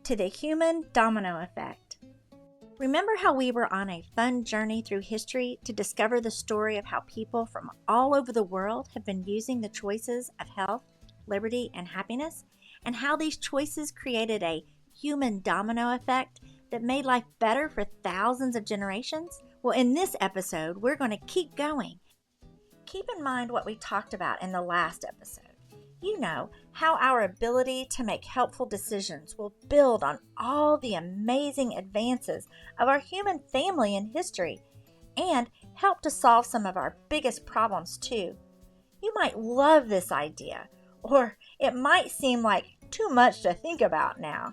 to the human domino effect. Remember how we were on a fun journey through history to discover the story of how people from all over the world have been using the choices of health, liberty, and happiness, and how these choices created a human domino effect that made life better for thousands of generations? Well, in this episode, we're going to keep going. Keep in mind what we talked about in the last episode. You know how our ability to make helpful decisions will build on all the amazing advances of our human family in history and help to solve some of our biggest problems too. You might love this idea, or it might seem like too much to think about now.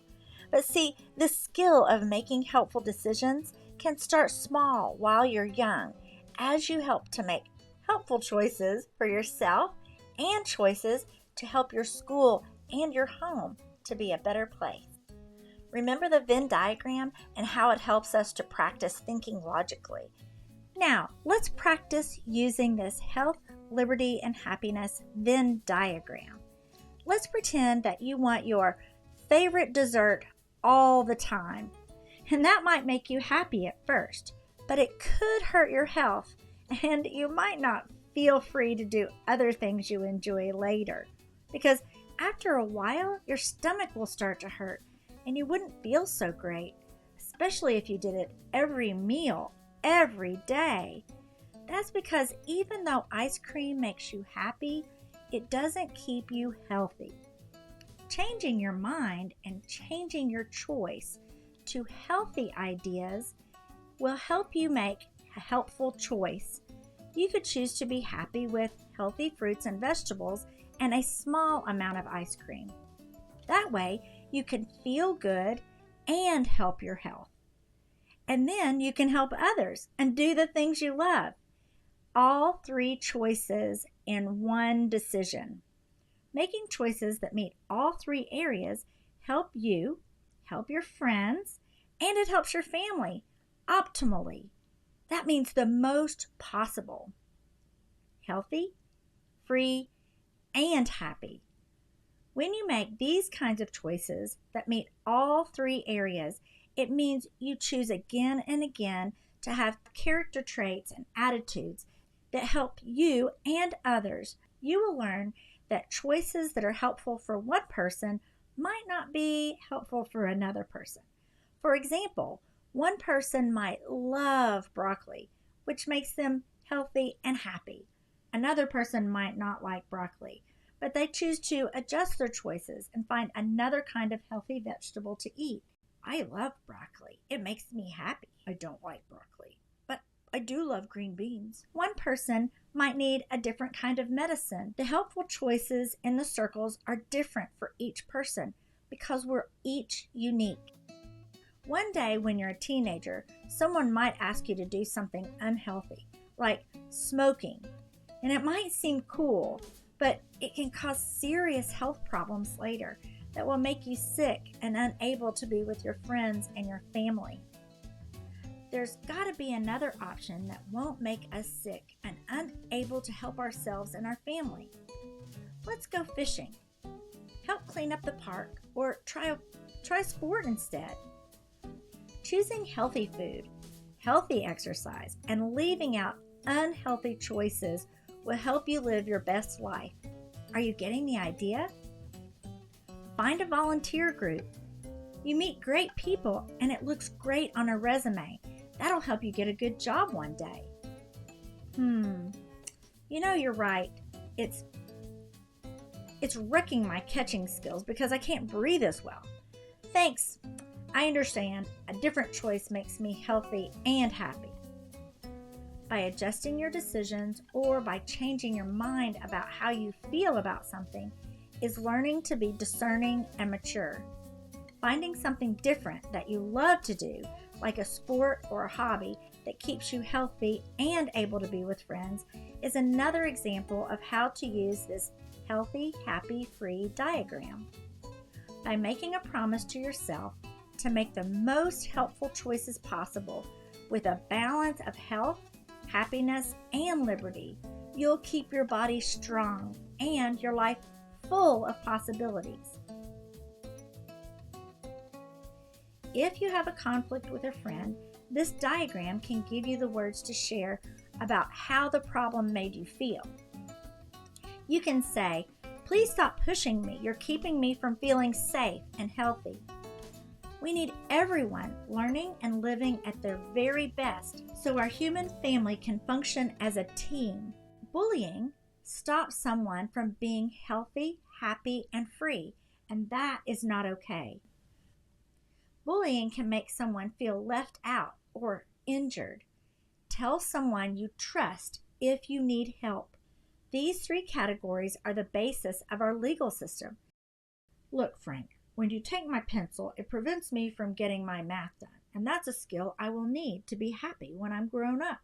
But see, the skill of making helpful decisions can start small while you're young as you help to make helpful choices for yourself and choices to help your school and your home to be a better place. Remember the Venn diagram and how it helps us to practice thinking logically. Now, let's practice using this health, liberty, and happiness Venn diagram. Let's pretend that you want your favorite dessert all the time. And that might make you happy at first, but it could hurt your health, and you might not feel free to do other things you enjoy later. Because after a while, your stomach will start to hurt and you wouldn't feel so great, especially if you did it every meal, every day. That's because even though ice cream makes you happy, it doesn't keep you healthy. Changing your mind and changing your choice to healthy ideas will help you make a helpful choice. You could choose to be happy with healthy fruits and vegetables and a small amount of ice cream. That way, you can feel good and help your health. And then you can help others and do the things you love. All three choices in one decision. Making choices that meet all three areas help you, help your friends, and it helps your family optimally. That means the most possible. Healthy, free, and happy. When you make these kinds of choices that meet all three areas, it means you choose again and again to have character traits and attitudes that help you and others. You will learn that choices that are helpful for one person might not be helpful for another person. For example, one person might love broccoli, which makes them healthy and happy. Another person might not like broccoli, but they choose to adjust their choices and find another kind of healthy vegetable to eat. I love broccoli. It makes me happy. I don't like broccoli, but I do love green beans. One person might need a different kind of medicine. The helpful choices in the circles are different for each person because we're each unique. One day when you're a teenager, someone might ask you to do something unhealthy, like smoking. And it might seem cool, but it can cause serious health problems later that will make you sick and unable to be with your friends and your family. There's got to be another option that won't make us sick and unable to help ourselves and our family. Let's go fishing. Help clean up the park or try sport instead. Choosing healthy food, healthy exercise, and leaving out unhealthy choices will help you live your best life. Are you getting the idea? Find a volunteer group. You meet great people and it looks great on a resume. That'll help you get a good job one day. You know, you're right. It's wrecking my catching skills because I can't breathe as well. Thanks. I understand. A different choice makes me healthy and happy. By adjusting your decisions or by changing your mind about how you feel about something is learning to be discerning and mature. Finding something different that you love to do, like a sport or a hobby that keeps you healthy and able to be with friends, is another example of how to use this healthy, happy, free diagram. By making a promise to yourself to make the most helpful choices possible with a balance of health, happiness, and liberty, you'll keep your body strong and your life full of possibilities. If you have a conflict with a friend, this diagram can give you the words to share about how the problem made you feel. You can say, "Please stop pushing me. You're keeping me from feeling safe and healthy." We need everyone learning and living at their very best so our human family can function as a team. Bullying stops someone from being healthy, happy, and free, and that is not okay. Bullying can make someone feel left out or injured. Tell someone you trust if you need help. These three categories are the basis of our legal system. "Look, Frank, when you take my pencil, it prevents me from getting my math done, and that's a skill I will need to be happy when I'm grown up."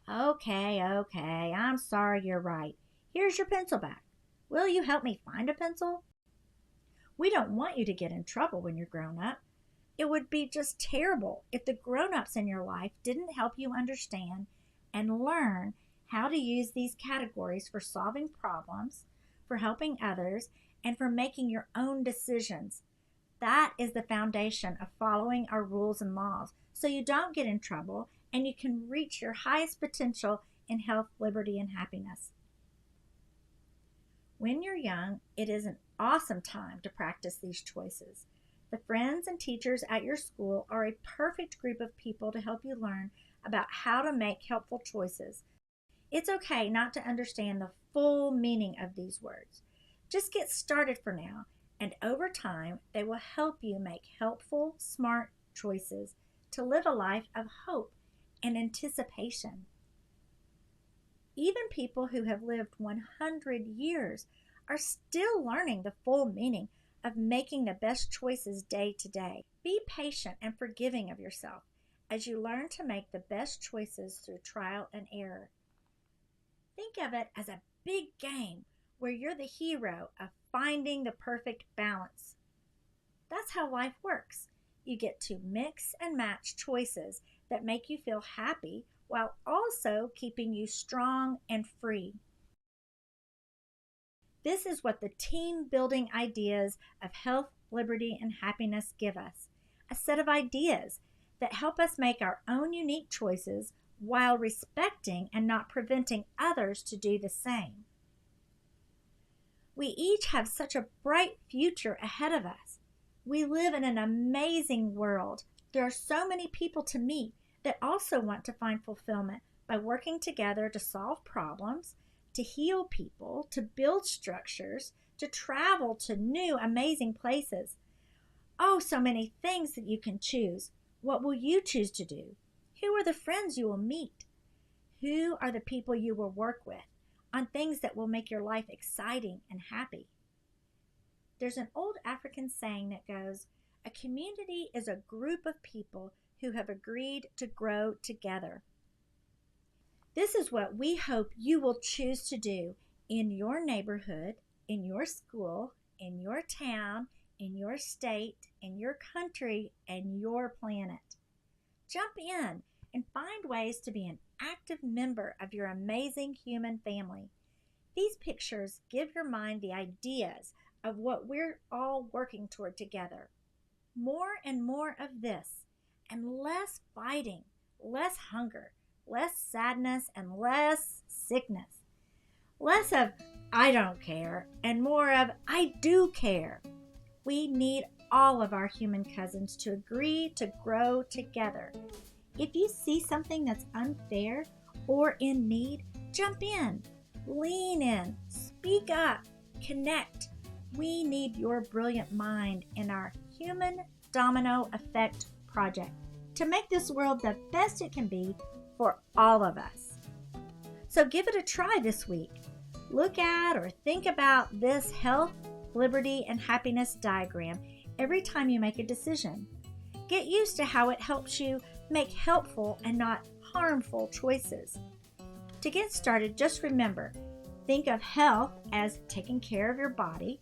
Okay, I'm sorry, you're right. Here's your pencil back. Will you help me find a pencil? We don't want you to get in trouble when you're grown up. It would be just terrible if the grown-ups in your life didn't help you understand and learn how to use these categories for solving problems, for helping others, and for making your own decisions. That is the foundation of following our rules and laws so you don't get in trouble and you can reach your highest potential in health, liberty, and happiness. When you're young, it is an awesome time to practice these choices. The friends and teachers at your school are a perfect group of people to help you learn about how to make helpful choices. It's okay not to understand the full meaning of these words. Just get started for now, and over time, they will help you make helpful, smart choices to live a life of hope and anticipation. Even people who have lived 100 years are still learning the full meaning of making the best choices day to day. Be patient and forgiving of yourself as you learn to make the best choices through trial and error. Think of it as a big game where you're the hero of finding the perfect balance. That's how life works. You get to mix and match choices that make you feel happy while also keeping you strong and free. This is what the team-building ideas of health, liberty, and happiness give us. A set of ideas that help us make our own unique choices while respecting and not preventing others to do the same. We each have such a bright future ahead of us. We live in an amazing world. There are so many people to meet that also want to find fulfillment by working together to solve problems, to heal people, to build structures, to travel to new amazing places. Oh, so many things that you can choose. What will you choose to do? Who are the friends you will meet? Who are the people you will work with on things that will make your life exciting and happy? There's an old African saying that goes, "A community is a group of people who have agreed to grow together." This is what we hope you will choose to do in your neighborhood, in your school, in your town, in your state, in your country, and your planet. Jump in and find ways to be an active member of your amazing human family. These pictures give your mind the ideas of what we're all working toward together. More and more of this, and less fighting, less hunger, less sadness, and less sickness. Less of "I don't care" and more of "I do care." We need all of our human cousins to agree to grow together. If you see something that's unfair or in need, jump in, lean in, speak up, connect. We need your brilliant mind in our Human Domino Effect project to make this world the best it can be for all of us. So give it a try this week. Look at or think about this health, liberty, and happiness diagram every time you make a decision. Get used to how it helps you make helpful and not harmful choices. To get started, just remember, think of health as taking care of your body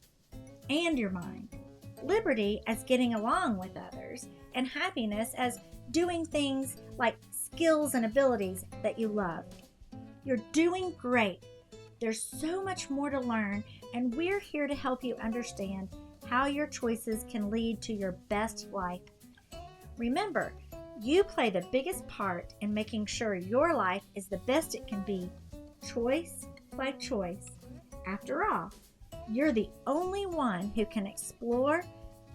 and your mind, liberty as getting along with others, and happiness as doing things like skills and abilities that you love. You're doing great. There's so much more to learn, and we're here to help you understand how your choices can lead to your best life. Remember, you play the biggest part in making sure your life is the best it can be, choice by choice. After all, you're the only one who can explore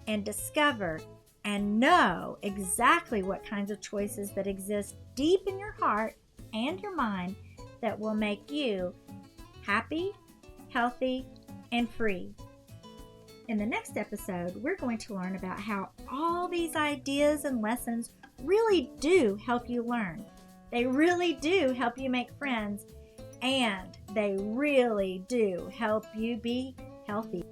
and discover and know exactly what kinds of choices that exist deep in your heart and your mind that will make you happy, healthy, and free. In the next episode, we're going to learn about how all these ideas and lessons really do help you learn. They really do help you make friends, and they really do help you be healthy.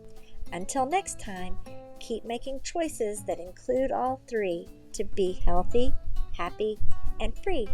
Until next time, keep making choices that include all three to be healthy, happy, and free.